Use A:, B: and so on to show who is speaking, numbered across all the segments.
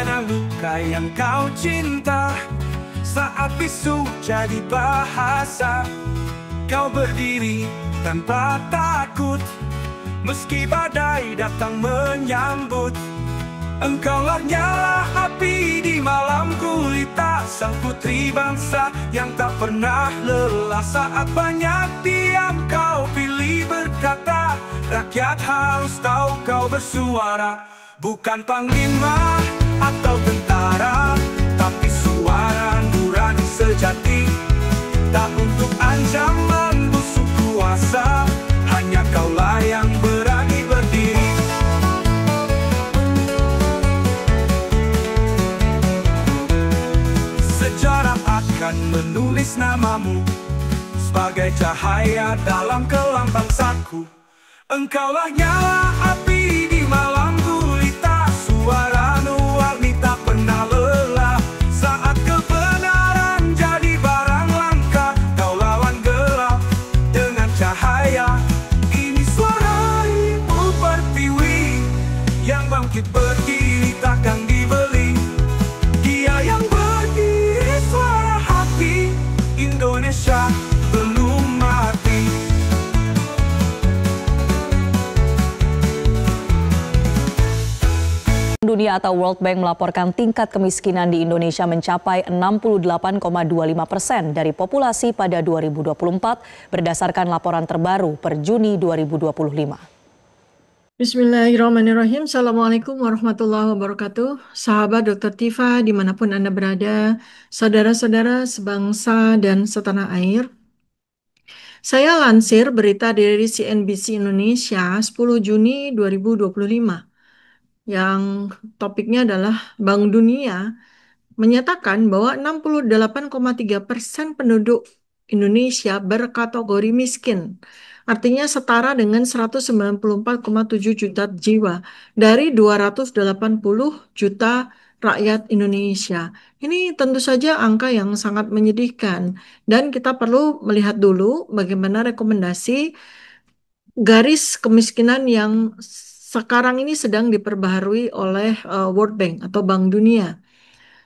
A: mana luka yang kau cinta? Saat bisu jadi bahasa, kau berdiri tanpa takut. Meski badai datang menyambut, engkaulah nyala api di malam gulita, sang putri bangsa yang tak pernah lelah. Saat banyak diam, kau pilih berkata, rakyat harus tahu kau bersuara. Bukan panglima atau tentara, tapi suara nurani sejati. Tak untuk ancaman busuk kuasa, hanya kaulah yang berani berdiri. Sejarah akan menulis namamu sebagai cahaya dalam kelam bangsaku. Engkaulah nyala api di malam gulita, suara-Mu warni tak pernah lelah. Saat kebenaran jadi barang langka, kau lawan gelap dengan cahaya. Ini suara Ibu Pertiwi yang bangkit berdiri takkan dibeli. Dia yang berdiri, suara hati Indonesia belum mati.
B: Dunia atau World Bank melaporkan tingkat kemiskinan di Indonesia mencapai 68,25% dari populasi pada 2024 berdasarkan laporan terbaru per Juni 2025.
C: Bismillahirrahmanirrahim. Assalamualaikum warahmatullahi wabarakatuh. Sahabat Dr. Tifa dimanapun Anda berada, saudara-saudara sebangsa dan setanah air. Saya lansir berita dari CNBC Indonesia 10 Juni 2025 yang topiknya adalah Bank Dunia menyatakan bahwa 68,3% penduduk Indonesia berkategori miskin. Artinya setara dengan 194,7 juta jiwa dari 280 juta rakyat Indonesia. Ini tentu saja angka yang sangat menyedihkan dan kita perlu melihat dulu bagaimana rekomendasi garis kemiskinan yang sekarang ini sedang diperbaharui oleh World Bank atau Bank Dunia.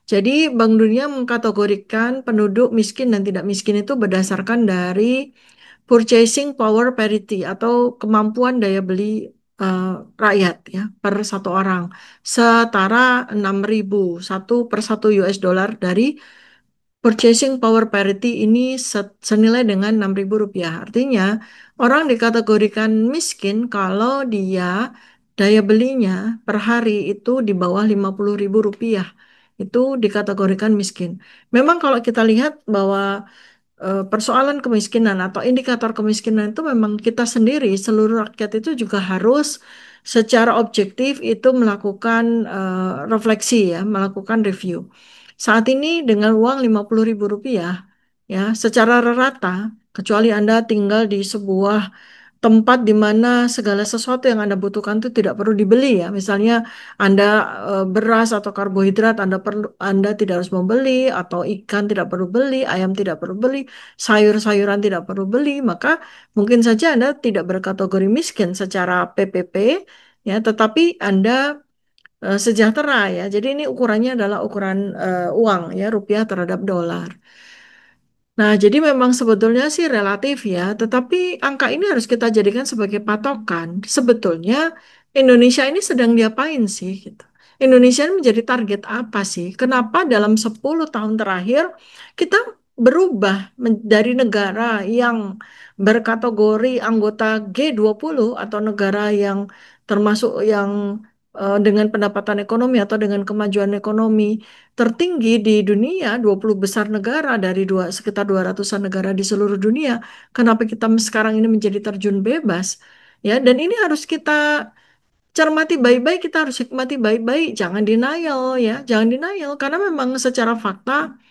C: Jadi Bank Dunia mengkategorikan penduduk miskin dan tidak miskin itu berdasarkan dari purchasing power parity atau kemampuan daya beli rakyat ya per satu orang setara 6.000 satu per 1 US dollar dari purchasing power parity ini senilai dengan Rp6.000. Artinya orang dikategorikan miskin kalau dia daya belinya per hari itu di bawah Rp50.000. Itu dikategorikan miskin. Memang kalau kita lihat bahwa persoalan kemiskinan atau indikator kemiskinan itu memang kita sendiri, seluruh rakyat itu juga harus secara objektif itu melakukan refleksi ya, melakukan review. Saat ini dengan uang Rp50.000 ya, secara rata, kecuali Anda tinggal di sebuah tempat di mana segala sesuatu yang Anda butuhkan itu tidak perlu dibeli ya. Misalnya Anda beras atau karbohidrat Anda tidak harus membeli, atau ikan tidak perlu beli, ayam tidak perlu beli, sayur-sayuran tidak perlu beli, maka mungkin saja Anda tidak berkategori miskin secara PPP ya, tetapi Anda sejahtera ya. Jadi ini ukurannya adalah ukuran uang ya, rupiah terhadap dolar. Nah, jadi memang sebetulnya sih relatif ya, tetapi angka ini harus kita jadikan sebagai patokan. Sebetulnya Indonesia ini sedang diapain sih gitu. Indonesia ini menjadi target apa sih? Kenapa dalam 10 tahun terakhir kita berubah dari negara yang berkategori anggota G20 atau negara yang termasuk yang dengan pendapatan ekonomi atau dengan kemajuan ekonomi tertinggi di dunia, 20 besar negara dari sekitar 200-an negara di seluruh dunia. Kenapa kita sekarang ini menjadi terjun bebas? Ya, dan ini harus kita cermati baik-baik, kita harus hikmati baik-baik, jangan denial ya, jangan denial karena memang secara fakta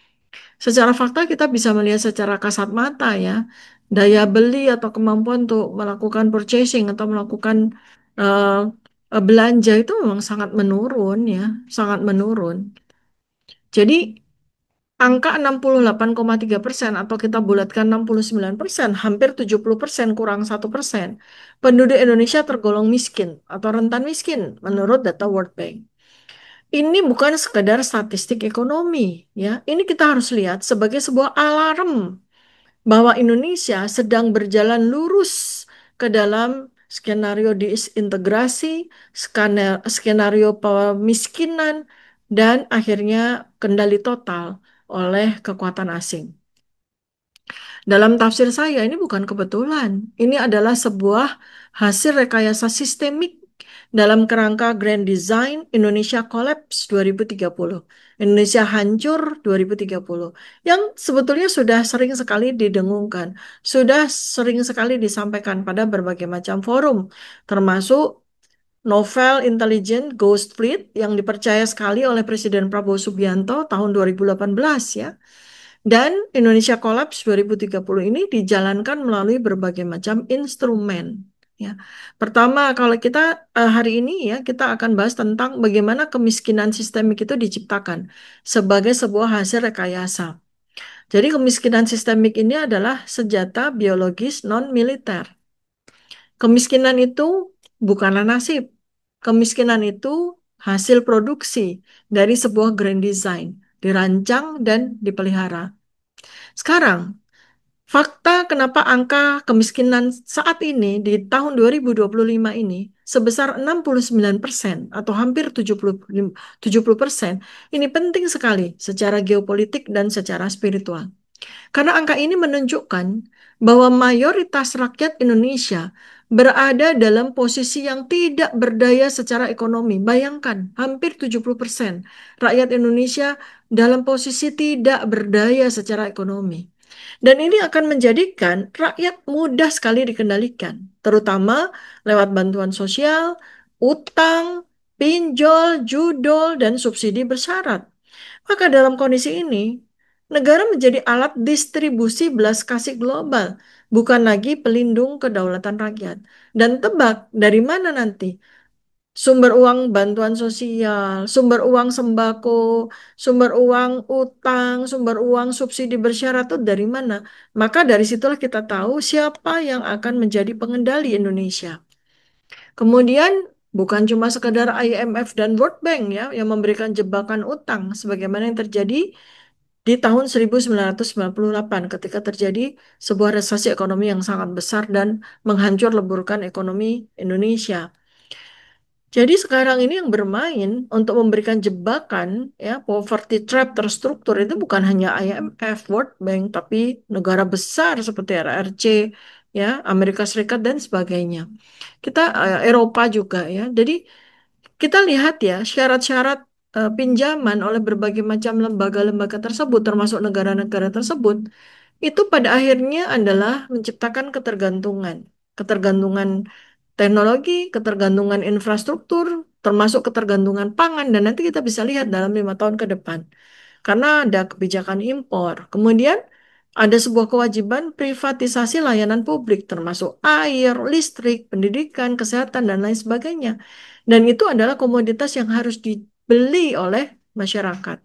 C: kita bisa melihat secara kasat mata ya, daya beli atau kemampuan untuk melakukan purchasing atau melakukan eh, belanja itu memang sangat menurun ya, sangat menurun. Jadi angka 68,3% atau kita bulatkan 69%, hampir 70% kurang 1%, penduduk Indonesia tergolong miskin atau rentan miskin menurut data World Bank. ini bukan sekedar statistik ekonomi, ya. Ini kita harus lihat sebagai sebuah alarm bahwa Indonesia sedang berjalan lurus ke dalam skenario disintegrasi, skenario pemiskinan, dan akhirnya kendali total oleh kekuatan asing. Dalam tafsir saya, ini bukan kebetulan. Ini adalah sebuah hasil rekayasa sistemik dalam kerangka Grand Design Indonesia Collapse 2030. Indonesia hancur 2030. Yang sebetulnya sudah sering sekali didengungkan. Sudah sering sekali disampaikan pada berbagai macam forum. Termasuk novel intelijen Ghost Fleet yang dipercaya sekali oleh Presiden Prabowo Subianto tahun 2018 ya. Dan Indonesia Collapse 2030 ini dijalankan melalui berbagai macam instrumen. Ya. Pertama, kalau kita hari ini ya kita akan bahas tentang bagaimana kemiskinan sistemik itu diciptakan sebagai sebuah hasil rekayasa. Jadi kemiskinan sistemik ini adalah senjata biologis non-militer. Kemiskinan itu bukanlah nasib. Kemiskinan itu hasil produksi dari sebuah grand design, dirancang dan dipelihara. Sekarang, fakta kenapa angka kemiskinan saat ini di tahun 2025 ini sebesar 69% atau hampir 70%, ini penting sekali secara geopolitik dan secara spiritual. Karena angka ini menunjukkan bahwa mayoritas rakyat Indonesia berada dalam posisi yang tidak berdaya secara ekonomi. Bayangkan, hampir 70% rakyat Indonesia dalam posisi tidak berdaya secara ekonomi. Dan ini akan menjadikan rakyat mudah sekali dikendalikan, terutama lewat bantuan sosial, utang, pinjol, judol, dan subsidi bersyarat. Maka dalam kondisi ini, negara menjadi alat distribusi belas kasih global, bukan lagi pelindung kedaulatan rakyat. Dan tebak dari mana nanti sumber uang bantuan sosial, sumber uang sembako, sumber uang utang, sumber uang subsidi bersyarat itu dari mana? Maka dari situlah kita tahu siapa yang akan menjadi pengendali Indonesia. Kemudian bukan cuma sekadar IMF dan World Bank ya yang memberikan jebakan utang sebagaimana yang terjadi di tahun 1998 ketika terjadi sebuah resesi ekonomi yang sangat besar dan menghancur leburkan ekonomi Indonesia. Jadi sekarang ini yang bermain untuk memberikan jebakan ya poverty trap terstruktur itu bukan hanya IMF, World Bank, tapi negara besar seperti RRC, ya Amerika Serikat dan sebagainya. Kita Eropa juga ya. Jadi kita lihat ya syarat-syarat pinjaman oleh berbagai macam lembaga-lembaga tersebut, termasuk negara-negara tersebut, itu pada akhirnya adalah menciptakan ketergantungan. Ketergantungan teknologi, ketergantungan infrastruktur, termasuk ketergantungan pangan, dan nanti kita bisa lihat dalam 5 tahun ke depan. Karena ada kebijakan impor. Kemudian ada sebuah kewajiban privatisasi layanan publik, termasuk air, listrik, pendidikan, kesehatan, dan lain sebagainya. Dan itu adalah komoditas yang harus dibeli oleh masyarakat.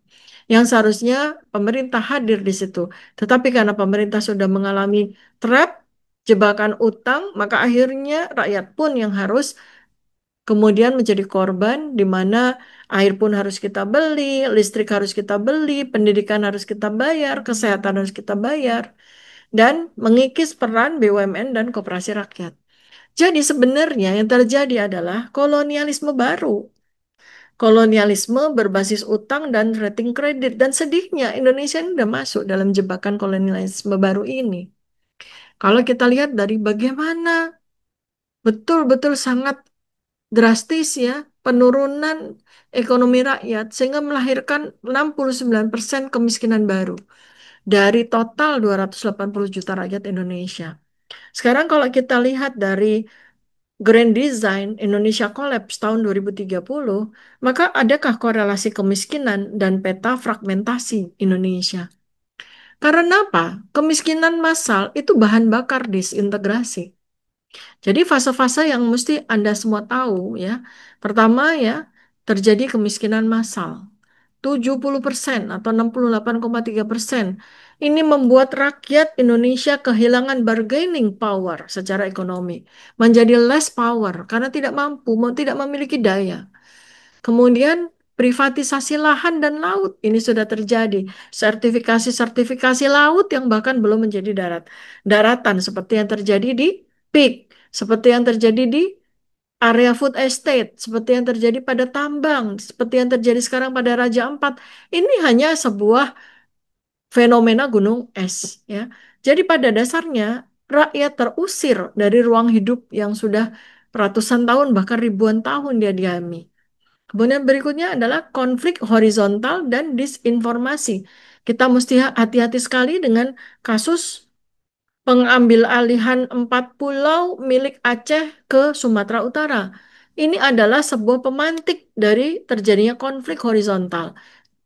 C: Yang seharusnya pemerintah hadir di situ. Tetapi karena pemerintah sudah mengalami trap, jebakan utang, maka akhirnya rakyat pun yang harus kemudian menjadi korban di mana air pun harus kita beli, listrik harus kita beli, pendidikan harus kita bayar, kesehatan harus kita bayar, dan mengikis peran BUMN dan koperasi rakyat. Jadi sebenarnya yang terjadi adalah kolonialisme baru. Kolonialisme berbasis utang dan rating kredit. Dan sedihnya Indonesia ini sudah masuk dalam jebakan kolonialisme baru ini. Kalau kita lihat dari bagaimana betul-betul sangat drastis ya penurunan ekonomi rakyat sehingga melahirkan 69% kemiskinan baru dari total 280 juta rakyat Indonesia. Sekarang kalau kita lihat dari Grand Design Indonesia Collapse tahun 2030, maka adakah korelasi kemiskinan dan peta fragmentasi Indonesia? Karena apa? Kemiskinan massal itu bahan bakar disintegrasi. Jadi fase-fase yang mesti Anda semua tahu ya. Pertama ya, terjadi kemiskinan massal. 70% atau 68,3%. Ini membuat rakyat Indonesia kehilangan bargaining power secara ekonomi. Menjadi less power karena tidak mampu, tidak memiliki daya. Kemudian privatisasi lahan dan laut ini sudah terjadi. Sertifikasi-sertifikasi laut yang bahkan belum menjadi daratan seperti yang terjadi di PIK, seperti yang terjadi di area food estate, seperti yang terjadi pada tambang, seperti yang terjadi sekarang pada Raja Ampat. Ini hanya sebuah fenomena gunung es, ya. Jadi pada dasarnya rakyat terusir dari ruang hidup yang sudah ratusan tahun bahkan ribuan tahun dia diami. Kemudian berikutnya adalah konflik horizontal dan disinformasi. Kita mesti hati-hati sekali dengan kasus pengambil alihan 4 pulau milik Aceh ke Sumatera Utara. Ini adalah sebuah pemantik dari terjadinya konflik horizontal.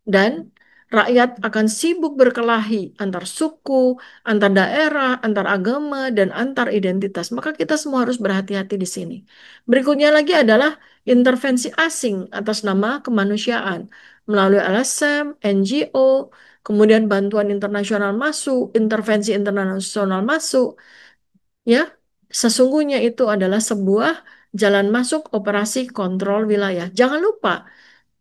C: Dan rakyat akan sibuk berkelahi antar suku, antar daerah, antar agama, dan antar identitas. Maka kita semua harus berhati-hati di sini. Berikutnya lagi adalah intervensi asing atas nama kemanusiaan melalui LSM, NGO, kemudian bantuan internasional masuk, intervensi internasional masuk, ya. Sesungguhnya itu adalah sebuah jalan masuk operasi kontrol wilayah. Jangan lupa,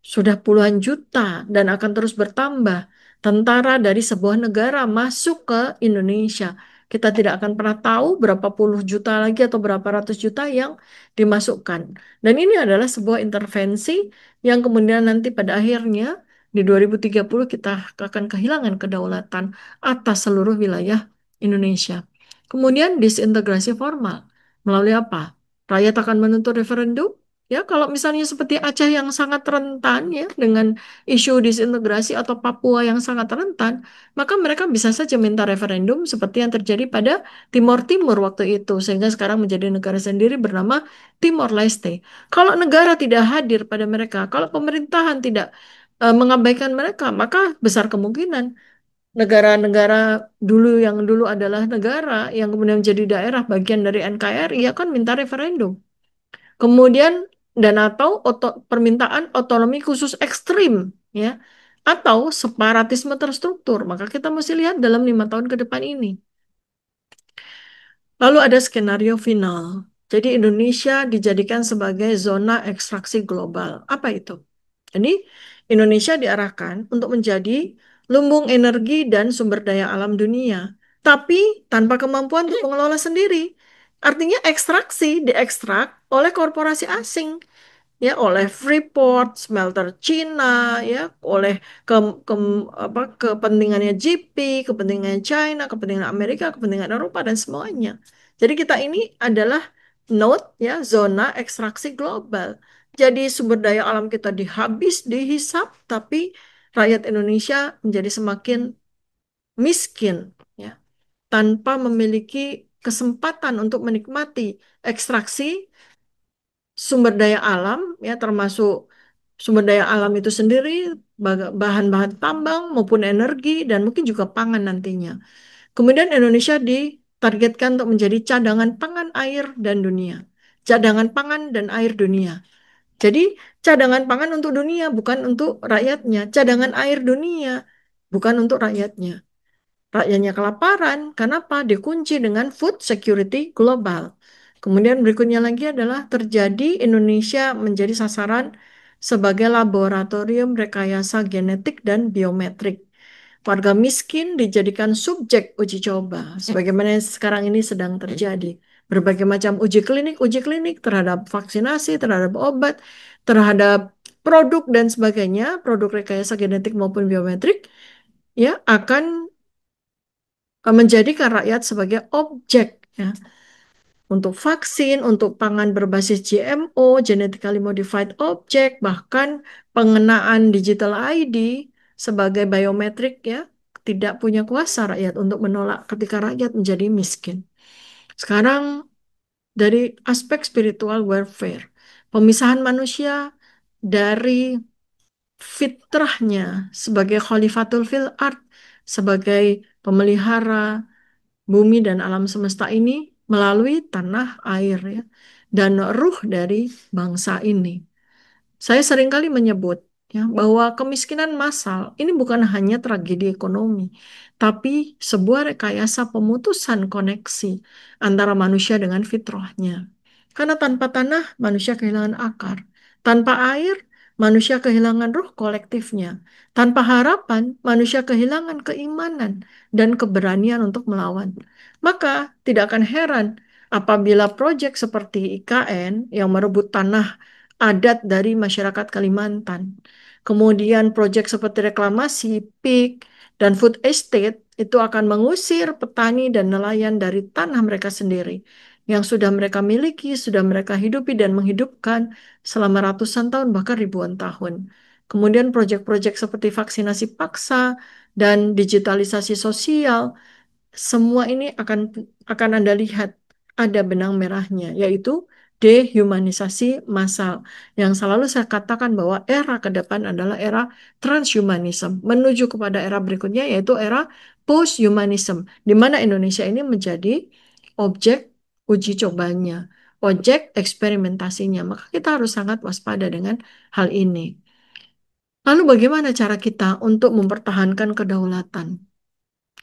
C: sudah puluhan juta dan akan terus bertambah tentara dari sebuah negara masuk ke Indonesia. Kita tidak akan pernah tahu berapa puluh juta lagi atau berapa ratus juta yang dimasukkan. Dan ini adalah sebuah intervensi yang kemudian nanti pada akhirnya di 2030 kita akan kehilangan kedaulatan atas seluruh wilayah Indonesia. Kemudian disintegrasi formal. Melalui apa? Rakyat akan menuntut referendum. Ya, kalau misalnya seperti Aceh yang sangat rentan ya dengan isu disintegrasi atau Papua yang sangat rentan, maka mereka bisa saja minta referendum seperti yang terjadi pada Timor Timur waktu itu, sehingga sekarang menjadi negara sendiri bernama Timor Leste. Kalau negara tidak hadir pada mereka, kalau pemerintahan tidak mengabaikan mereka, maka besar kemungkinan negara-negara dulu yang dulu adalah negara yang kemudian menjadi daerah bagian dari NKRI akan minta referendum. Kemudian dan atau permintaan otonomi khusus ekstrim, ya, atau separatisme terstruktur. Maka kita mesti lihat dalam 5 tahun ke depan ini. Lalu ada skenario final. Jadi Indonesia dijadikan sebagai zona ekstraksi global. Apa itu? Jadi Indonesia diarahkan untuk menjadi lumbung energi dan sumber daya alam dunia, tapi tanpa kemampuan untuk mengelola sendiri. Artinya ekstraksi diekstrak oleh korporasi asing, ya, oleh Freeport, smelter Cina, ya, oleh ke, ke apa kepentingannya GP, kepentingan China, kepentingan Amerika, kepentingan Eropa dan semuanya. Jadi kita ini adalah node, ya, zona ekstraksi global. Jadi sumber daya alam kita dihisap, tapi rakyat Indonesia menjadi semakin miskin, ya, tanpa memiliki kesempatan untuk menikmati ekstraksi sumber daya alam, ya, termasuk sumber daya alam itu sendiri, bahan-bahan tambang maupun energi dan mungkin juga pangan nantinya. Kemudian Indonesia ditargetkan untuk menjadi cadangan pangan air dan dunia. Cadangan pangan dan air dunia. Jadi cadangan pangan untuk dunia bukan untuk rakyatnya, cadangan air dunia bukan untuk rakyatnya. Rakyatnya kelaparan, kenapa? Dikunci dengan food security global. Kemudian berikutnya lagi adalah terjadi Indonesia menjadi sasaran sebagai laboratorium rekayasa genetik dan biometrik. Warga miskin dijadikan subjek uji coba, sebagaimana yang sekarang ini sedang terjadi. Berbagai macam uji klinik terhadap vaksinasi, terhadap obat, terhadap produk dan sebagainya, produk rekayasa genetik maupun biometrik, ya, akan menjadikan rakyat sebagai objek, ya, untuk vaksin, untuk pangan berbasis GMO, genetically modified object, bahkan pengenaan digital ID sebagai biometrik, ya, tidak punya kuasa rakyat untuk menolak ketika rakyat menjadi miskin. Sekarang dari aspek spiritual warfare, pemisahan manusia dari fitrahnya sebagai khalifatul fil ard, sebagai pemelihara bumi dan alam semesta ini melalui tanah air, ya, dan ruh dari bangsa ini. Saya seringkali menyebut, ya, bahwa kemiskinan massal ini bukan hanya tragedi ekonomi, tapi sebuah rekayasa pemutusan koneksi antara manusia dengan fitrahnya. Karena tanpa tanah, manusia kehilangan akar. Tanpa air, manusia kehilangan ruh kolektifnya. Tanpa harapan, manusia kehilangan keimanan dan keberanian untuk melawan. Maka tidak akan heran apabila proyek seperti IKN yang merebut tanah adat dari masyarakat Kalimantan, kemudian proyek seperti reklamasi, PIK, dan food estate itu akan mengusir petani dan nelayan dari tanah mereka sendiri yang sudah mereka miliki, sudah mereka hidupi dan menghidupkan selama ratusan tahun bahkan ribuan tahun. Kemudian proyek-proyek seperti vaksinasi paksa dan digitalisasi sosial, semua ini akan Anda lihat ada benang merahnya, yaitu dehumanisasi massal. Yang selalu saya katakan bahwa era ke depan adalah era transhumanism, menuju kepada era berikutnya yaitu era posthumanism, di mana Indonesia ini menjadi objek uji cobanya, objek eksperimentasinya. Maka kita harus sangat waspada dengan hal ini. Lalu bagaimana cara kita untuk mempertahankan kedaulatan?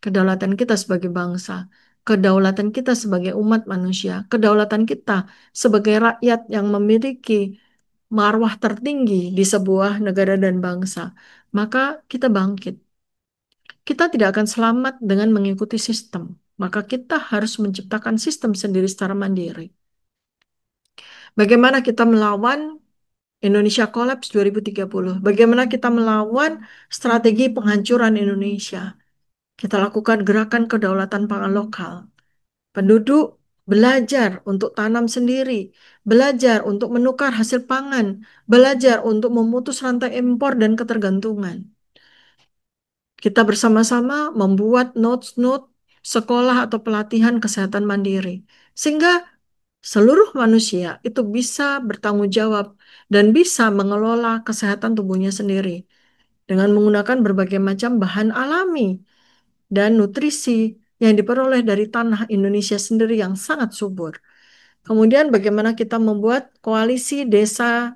C: Kedaulatan kita sebagai bangsa, kedaulatan kita sebagai umat manusia, kedaulatan kita sebagai rakyat yang memiliki marwah tertinggi di sebuah negara dan bangsa, maka kita bangkit. Kita tidak akan selamat dengan mengikuti sistem, maka kita harus menciptakan sistem sendiri secara mandiri. Bagaimana kita melawan Indonesia Collapse 2030? Bagaimana kita melawan strategi penghancuran Indonesia? Kita lakukan gerakan kedaulatan pangan lokal. Penduduk belajar untuk tanam sendiri, belajar untuk menukar hasil pangan, belajar untuk memutus rantai impor dan ketergantungan. Kita bersama-sama membuat notes-notes sekolah atau pelatihan kesehatan mandiri, sehingga seluruh manusia itu bisa bertanggung jawab dan bisa mengelola kesehatan tubuhnya sendiri dengan menggunakan berbagai macam bahan alami dan nutrisi yang diperoleh dari tanah Indonesia sendiri yang sangat subur. Kemudian bagaimana kita membuat koalisi desa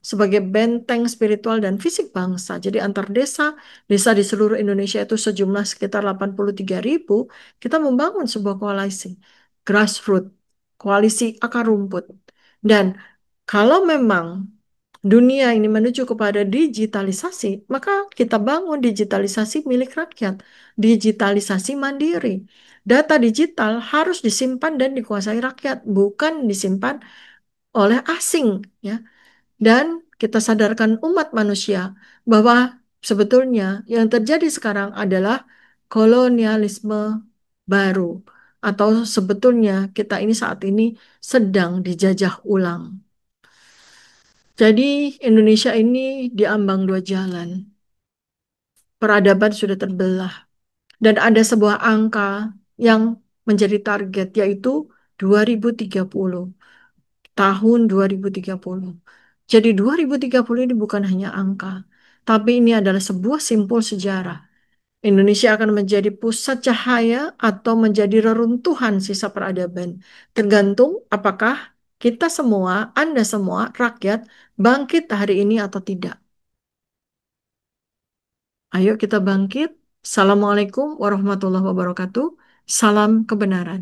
C: sebagai benteng spiritual dan fisik bangsa. Jadi antar desa, desa di seluruh Indonesia itu sejumlah sekitar 83.000, kita membangun sebuah koalisi grassroots, koalisi akar rumput. Dan kalau memang dunia ini menuju kepada digitalisasi, maka kita bangun digitalisasi milik rakyat, digitalisasi mandiri. Data digital harus disimpan dan dikuasai rakyat, bukan disimpan oleh asing, ya. Dan kita sadarkan umat manusia bahwa sebetulnya yang terjadi sekarang adalah kolonialisme baru, atau sebetulnya kita ini saat ini sedang dijajah ulang. Jadi Indonesia ini diambang dua jalan. Peradaban sudah terbelah dan ada sebuah angka yang menjadi target yaitu 2030. Tahun 2030. Jadi 2030 ini bukan hanya angka, tapi ini adalah sebuah simpul sejarah. Indonesia akan menjadi pusat cahaya atau menjadi reruntuhan sisa peradaban. Tergantung apakah kita semua, Anda semua, rakyat, bangkit hari ini atau tidak. Ayo kita bangkit. Assalamualaikum warahmatullahi wabarakatuh. Salam kebenaran.